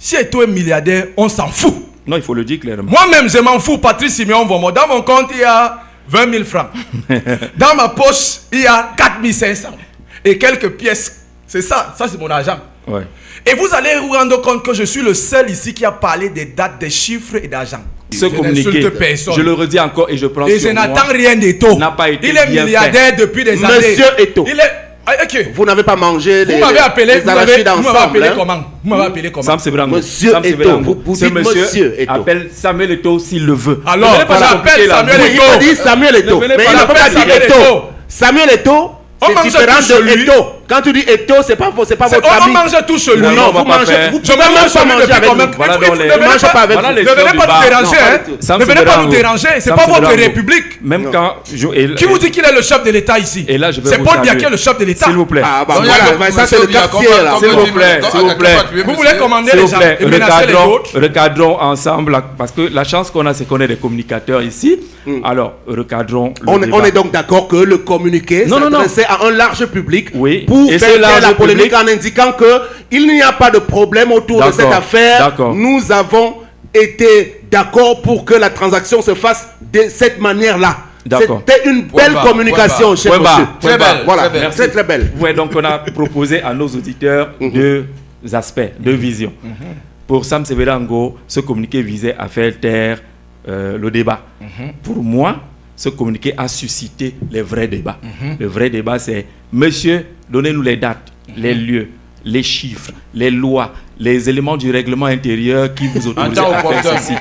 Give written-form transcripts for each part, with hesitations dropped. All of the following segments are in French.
Si Eto'o est milliardaire, on s'en fout. Non, il faut le dire clairement. Moi-même, je m'en fous. Patrice Simeon Vomo. Dans mon compte, il y a 20 000 francs. Dans ma poche, il y a 4 500. Et quelques pièces. C'est ça. Ça, c'est mon argent. Ouais. Et vous allez vous rendre compte que je suis le seul ici qui a parlé des dates, des chiffres et d'argent. Ce communiqué, je le redis encore et je prends et sur je moi, n'attends rien d'Eto'o. Il est milliardaire depuis des années. Monsieur Eto'o. Il est... Okay. Vous n'avez pas mangé vous m'avez appelé, les arachides ensemble. Vous m'avez appelé comment? Vous m'avez appelé comment? Sam Sebrango. Monsieur Eto'o. Vous dites Monsieur Eto'o. Appelle Samuel Eto'o s'il le veut. Alors, j'appelle Samuel Eto'o. Il a dit Samuel Eto'o. Mais il n'a pas dit Eto'o. Samuel Eto'o, c'est différent de Eto'o. Quand tu dis Eto'o, c'est pas votre ami. On mange tout chez lui. Non, vous mangez. Vous ne même pas manger avec nous. Ne mangez pas avec nous. Ne venez pas nous déranger. Ne venez pas nous déranger. C'est pas votre république. Même quand qui vous dit qu'il est le chef de l'État ici? Et là, je vais c'est Paul Biya qui est le chef de l'État. S'il vous plaît. Ah bah voilà, ça c'est le quartier là. S'il vous plaît, s'il vous plaît. Vous voulez commander les gens et menacer les autres? Recadrons ensemble, parce que la chance qu'on a, c'est qu'on est des communicateurs ici. Alors, recadrons. On est donc d'accord que le communiqué s'adressait à un large public pour faire la polémique en indiquant qu'il n'y a pas de problème autour de cette affaire. Nous avons été d'accord pour que la transaction se fasse de cette manière-là. C'était une belle communication, cher monsieur. Très belle. Voilà, très très belle. Ouais, donc on a proposé à nos auditeurs deux aspects, deux visions. Pour Sam Sebrango, ce communiqué visait à faire taire le débat. Pour moi, ce communiqué a suscité les vrais débats. Le vrai débat, c'est: monsieur, donnez-nous les dates, les lieux, les chiffres, les lois, les éléments du règlement intérieur qui vous autorisent à faire ceci.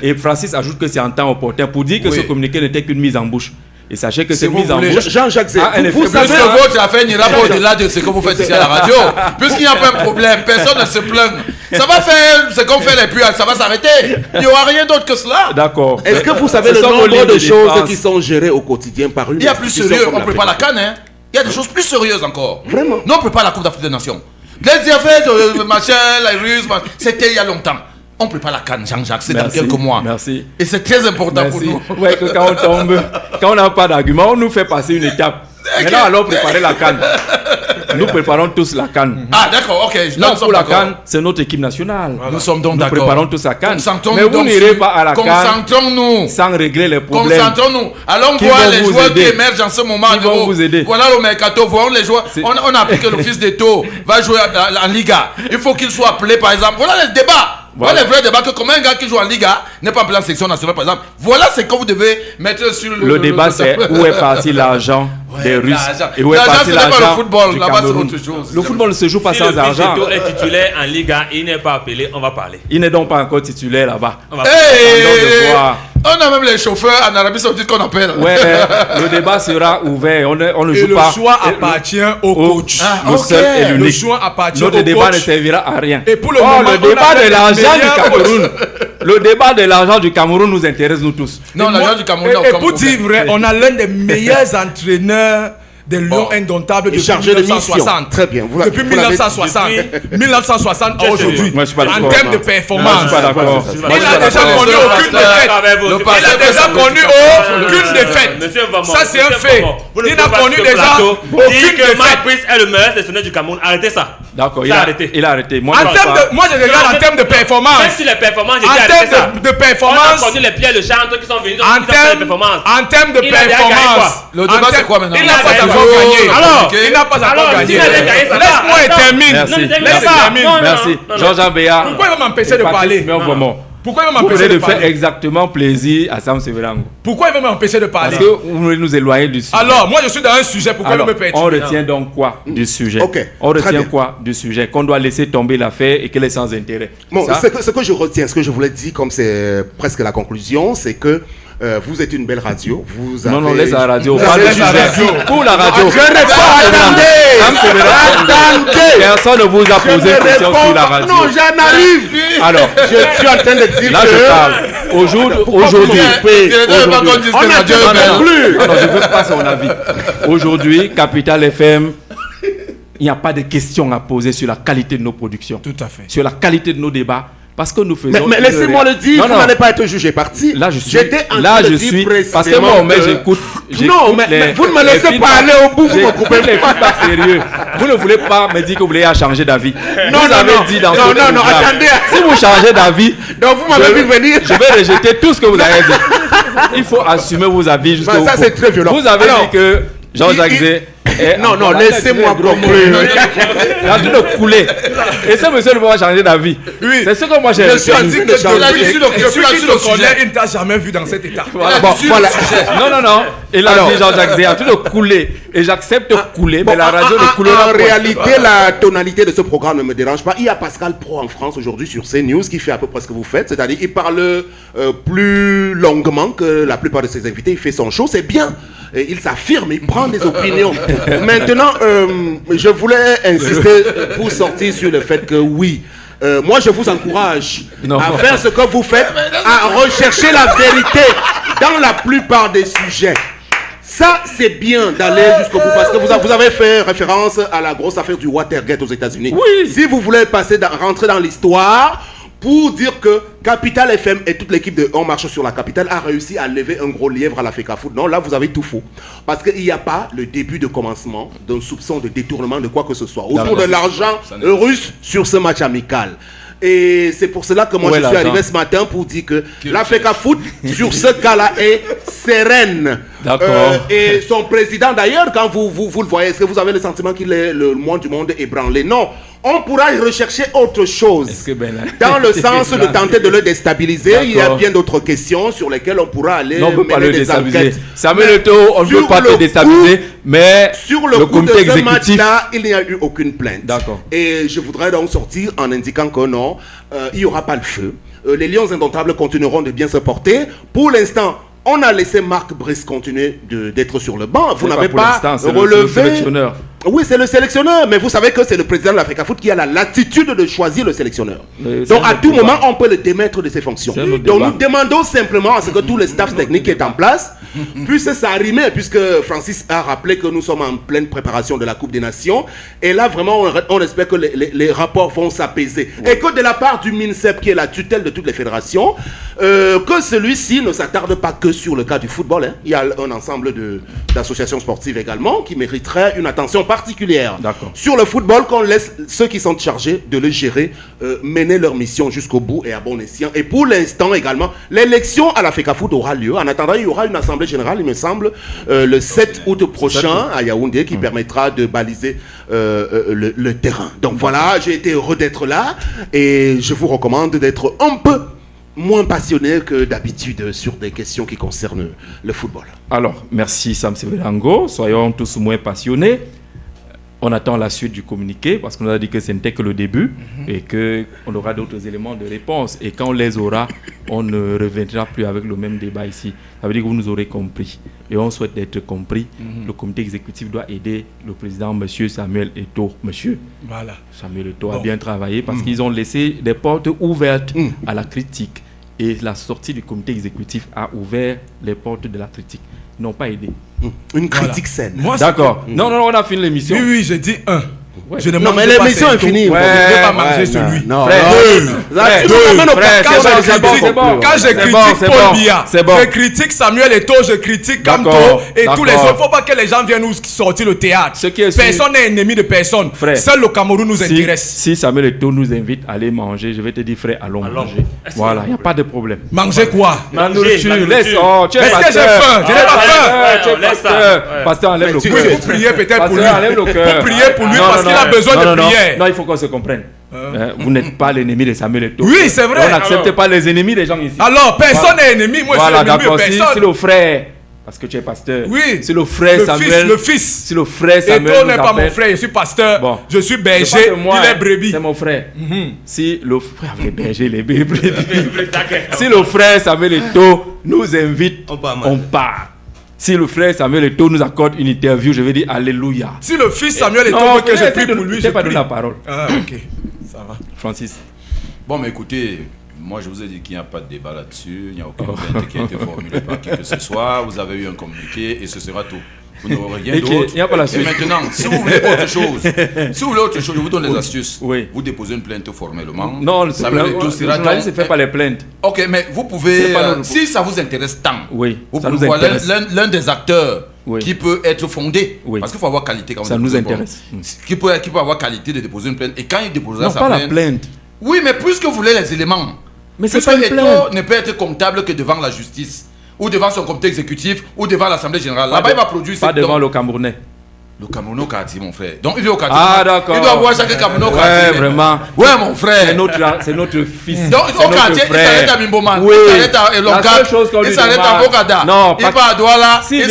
Et Francis ajoute que c'est en temps opportun pour dire que ce communiqué n'était qu'une mise en bouche. Et sachez que cette mise en bouche... Jean-Jacques Zé, vous savez que votre affaire n'ira pas au-delà de ce que vous faites ici à la radio. Puisqu'il n'y a pas un problème, personne ne se plaint. Ça va faire ce qu'on fait les plus, ça va s'arrêter. Il n'y aura rien d'autre que cela. D'accord. Est-ce que vous savez le nombre de choses qui sont gérées au quotidien par une... Il y a plus sérieux, on ne prépare la CAN, hein. Il y a des choses plus sérieuses encore. Vraiment? Non, on ne prépare la Coupe d'Afrique des Nations. Les affaires de machin, les Russes, c'était il y a longtemps. On prépare la CAN, Jean-Jacques, c'est dans quelques mois. Merci. Et c'est très important pour nous. Ouais, que quand on tombe, quand on n'a pas d'argument, on nous fait passer une étape. Maintenant, allons préparer la CAN. Nous préparons tous la CAN. Ah, d'accord, ok. Non, pour la CAN, c'est notre équipe nationale. Nous sommes donc d'accord. Nous préparons tous la CAN. Mais vous n'irez pas à la CAN concentrons-nous sans régler les problèmes. Concentrons-nous. Allons voir les joueurs qui émergent en ce moment. Qui vont vous aider. Voilà le mercato. Voyons les joueurs. On a appris que le fils d'Eto'o va jouer en Liga. Il faut qu'il soit appelé, par exemple. Voilà les débats. Voilà les vrais débats, que comment un gars qui joue en Liga n'est pas en plein section nationale, par exemple. Voilà ce que vous devez mettre sur le débat, c'est où est parti l'argent des Russes et où est parti l'argent du Cameroun. Le football ne se joue pas sans argent. Si le est titulaire en Liga, il n'est pas appelé, on va parler. Il n'est donc pas encore titulaire là-bas. On a même les chauffeurs en Arabie Saoudite qu'on appelle. Ouais, le débat sera ouvert. On ne joue pas. Le choix appartient au coach. Le seul et l'unique. Le choix appartient au coach. Notre débat ne servira à rien. Et pour le moment, le débat de l'argent du Cameroun. Le débat de l'argent du Cameroun nous intéresse nous tous. Non, l'argent du Cameroun. Et pour dire vrai, on a l'un des meilleurs entraîneurs des Lions indomptables depuis 1960. Très bien. Depuis 1960 à aujourd'hui. En termes de performance. Il n'a déjà connu aucune défaite. Il a déjà connu aucune défaite. Ça, c'est un fait. Il n'a connu déjà aucune défaite. Mike Prince est le meilleur sélectionneur du Cameroun. Arrêtez ça. D'accord, il a arrêté. Moi, je regarde en termes de performance. Même si les performances, en termes de performance. On a connu les pieds, le chanteur qui sont venus. En termes de performance. Le débat, c'est quoi maintenant? Il n'a pas encore gagné. Alors, il n'a pas encore gagné. Laisse-moi terminer. Merci. Jean-Jacques Béa. Pourquoi il va m'empêcher de parler? Pourquoi il va m'empêcher de faire exactement plaisir à Sam Sebrango? Pourquoi il va m'empêcher de parler? Parce que vous voulez nous éloigner du sujet. Alors, moi je suis dans un sujet, pourquoi il me perturbe? On retient donc quoi du sujet? On retient quoi du sujet? Qu'on doit laisser tomber l'affaire et qu'elle est sans intérêt. Bon, ce que je retiens, ce que je voulais dire, comme c'est presque la conclusion, c'est que vous êtes une belle radio. Vous avez... Non, laisse la radio. Pas de sujet. Pour la radio. Je n'ai pas attendez. Personne ne vous a posé question sur la radio. Non, j'en arrive. Alors, je suis en train de dire là, je parle. Aujourd'hui, on n'attend plus. Non, je veux pas son avis. Aujourd'hui, Capital FM, il n'y a pas de questions à poser sur la qualité de nos productions. Tout à fait. Sur la qualité de nos débats. Parce que nous faisons. Mais laissez-moi le dire, vous n'allez pas être jugé parti. Là, je suis. Parce que moi, j'écoute Non, mais vous ne me laissez pas aller au bout, vous me coupez les feedbacks sérieux. Vous ne voulez pas me dire que vous voulez changer d'avis. Non, attendez. Si vous changez d'avis, donc vous m'avez vu venir. Je vais rejeter tout ce que vous avez dit. Il faut assumer vos avis jusqu'au bout. Ça, c'est très violent. Vous avez dit que Jean-Jacques Zé... Non, laissez-moi conclure. Il a tout de couler. Et ce monsieur ne va changer d'avis. Oui. C'est ce que moi j'ai dit. Je suis en train de changer. Il ne t'a jamais vu dans cet état. Voilà. Non. Il a dit Jean-Jacques Zé a tout de couler. Et j'accepte couler, mais la radio ne coule pas. En réalité, la tonalité de ce programme ne me dérange pas. Il y a Pascal Pro en France aujourd'hui sur CNews qui fait à peu près ce que vous faites. C'est-à-dire il parle plus longuement que la plupart de ses invités. Il fait son show, c'est bien. Et il s'affirme, il prend des opinions. Maintenant, je voulais insister pour sortir sur le fait que oui, moi je vous encourage à faire ce que vous faites, à rechercher la vérité dans la plupart des sujets. Ça, c'est bien d'aller jusqu'au bout parce que vous avez fait référence à la grosse affaire du Watergate aux États-Unis. Oui. Si vous voulez rentrer dans l'histoire, pour dire que Capital FM et toute l'équipe de On Marche sur la Capitale a réussi à lever un gros lièvre à la FECAFOOT. Non, là, vous avez tout faux. Parce qu'il n'y a pas le début de commencement d'un soupçon de détournement de quoi que ce soit. Autour de l'argent russe sur ce match amical. Et c'est pour cela que moi, je suis arrivé ce matin pour dire que la FECAFOOT, sur ce cas-là, est sereine. D'accord. Et son président, d'ailleurs, quand vous le voyez, est-ce que vous avez le sentiment qu'il est le moins du monde ébranlé? Non. On pourra y rechercher autre chose. Dans le sens de tenter de le déstabiliser, il y a bien d'autres questions sur lesquelles on pourra aller mener des enquêtes. Samuel Eto'o, on ne peut pas te déstabiliser, mais sur le coup de ce match-là, il n'y a eu aucune plainte. D'accord. Et je voudrais donc sortir en indiquant que non, il n'y aura pas le feu. Les Lions indomptables continueront de bien se porter. Pour l'instant, on a laissé Marc Brice continuer d'être sur le banc. Vous n'avez pas relevé... Oui, c'est le sélectionneur, mais vous savez que c'est le président de la FECAFOOT qui a la latitude de choisir le sélectionneur. Donc à tout moment, on peut le démettre de ses fonctions. Donc nous demandons simplement à ce que tous les staffs techniques qui est en place puissent s'arrimer, puisque Francis a rappelé que nous sommes en pleine préparation de la Coupe des Nations. Et là, vraiment, on espère que les rapports vont s'apaiser. Et que de la part du MINSEP, qui est la tutelle de toutes les fédérations, que celui-ci ne s'attarde pas que sur le cas du football. Hein. Il y a un ensemble d'associations sportives également qui mériteraient une attention particulière. Sur le football, qu'on laisse ceux qui sont chargés de le gérer mener leur mission jusqu'au bout et à bon escient. Et pour l'instant également, l'élection à la FECAFOOT aura lieu. En attendant, il y aura une assemblée générale, il me semble, le 7 août prochain à Yaoundé qui permettra de baliser le terrain. Donc voilà, j'ai été heureux d'être là et je vous recommande d'être un peu moins passionné que d'habitude sur des questions qui concernent le football. Alors, merci Sam Sevelango. Soyons tous moins passionnés. On attend la suite du communiqué parce qu'on a dit que ce n'était que le début et qu'on aura d'autres éléments de réponse. Et quand on les aura, on ne reviendra plus avec le même débat ici. Ça veut dire que vous nous aurez compris. Et on souhaite d'être compris. Le comité exécutif doit aider le président, monsieur Samuel Eto'o. Samuel Eto'o a bien travaillé parce qu'ils ont laissé des portes ouvertes à la critique. Et la sortie du comité exécutif a ouvert les portes de la critique. Ils n'ont pas aidé. Une critique saine. D'accord. Non, on a fini l'émission. Oui, j'ai dit un. Ouais. Non, mais l'émission est finie. Ouais, je ne vais pas manger celui. Non, Quand je critique Paul Biya, je critique Samuel Eto'o, je critique Kamto et tous les autres. Il ne faut pas que les gens viennent nous sortir le théâtre. Personne n'est ennemi de personne. Seul le Cameroun nous intéresse. Si Samuel Eto'o nous invite à aller manger, je vais te dire, frère, allons manger. Voilà, il n'y a pas de problème. Manger quoi? La nourriture. Est-ce que j'ai faim? Je n'ai pas faim. Pasteur, enlève le cœur. Vous priez peut-être pour lui. Vous priez pour lui parce qu'il a besoin de prière. Non, il faut qu'on se comprenne. Vous n'êtes pas l'ennemi de Samuel Eto'o. Oui, c'est vrai. On n'accepte pas les ennemis des gens ici. Alors, personne n'est ennemi. Moi, je suis l'ennemi de personne. Si le frère, parce que tu es pasteur. Oui. Si le frère Samuel. Le fils. Si le frère Samuel. Eto'o n'est pas mon frère. Je suis pasteur. Bon. Je suis berger. Il est brebis. C'est mon frère. Si le frère. Les bergers, les brebis. Si le frère Samuel Eto'o nous invite, on part. Si le frère Samuel Eto'o nous accorde une interview, je vais dire Alléluia. Si le fils Samuel Eto'o veut que je prie pour lui, je pas donné la parole. Ah, ok. Ça va. Francis. Bon, mais écoutez, moi je vous ai dit qu'il n'y a pas de débat là-dessus. Il n'y a aucune plainte qui a été formulée par qui que ce soit. Vous avez eu un communiqué et ce sera tout. Vous n'aurez rien d'autre. Et maintenant, si vous voulez autre chose, je vous donne des astuces. Oui. Vous déposez une plainte formellement. Non, le journaliste ne fait pas les plaintes. Ok, mais vous pouvez, si ça vous intéresse tant, oui, vous pouvez voir l'un des acteurs qui peut être fondé. Parce qu'il faut avoir qualité quand ça nous intéresse. Qui peut avoir qualité de déposer une plainte. Et quand il déposera sa plainte. Non, pas la plainte. Oui, mais puisque vous voulez les éléments. Mais c'est pas une plainte. Ne peut être comptable que devant la justice, ou devant son comité exécutif, ou devant l'Assemblée générale. Là-bas, il va produire... Pas devant le Camerounais. Le Camerounais au quartier, mon frère. Donc, il vit au quartier. Ah, d'accord. Il doit voir chaque Camerounais au quartier. Ouais, vraiment. Ouais, mon frère. C'est notre fils. Donc, au quartier, il s'arrête à Mimboman. Oui. Il s'arrête à Elongat. Il s'arrête à Bokada. Non, il va à Douala. S'il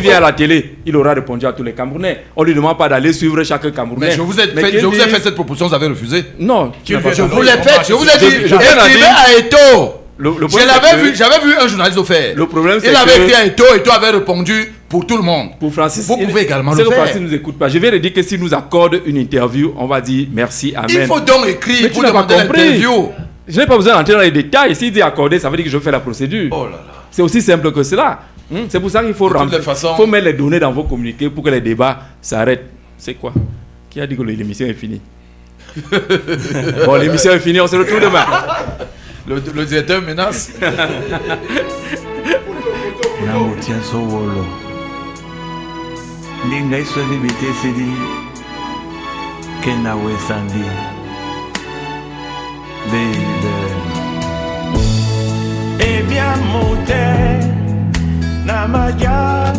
vient à la télé, il aura répondu à tous les Camerounais. On ne lui demande pas d'aller suivre chaque Camerounais. Mais je vous ai fait cette proposition, vous avez refusé. Non. Je vous l'ai faite. Je vous ai dit, écrivez à Eto. J'avais vu un journaliste le faire. Le problème, c'est il avait écrit à Eto avait répondu pour tout le monde. Pour Francis, vous pouvez également le faire. Francis nous écoute pas. Je vais lui dire que s'il nous accorde une interview, on va dire merci, amen. Il faut donc écrire pour demander l'interview. Je n'ai pas besoin d'entrer dans les détails. S'il dit accorder, ça veut dire que je fais la procédure. Oh là là. C'est aussi simple que cela. C'est pour ça qu'il faut mettre les données dans vos communiqués pour que les débats s'arrêtent. C'est quoi? Qui a dit que l'émission est finie? Bon, l'émission est finie, on se retrouve demain. Le directeur menace. Eh bien, monter, Namaja.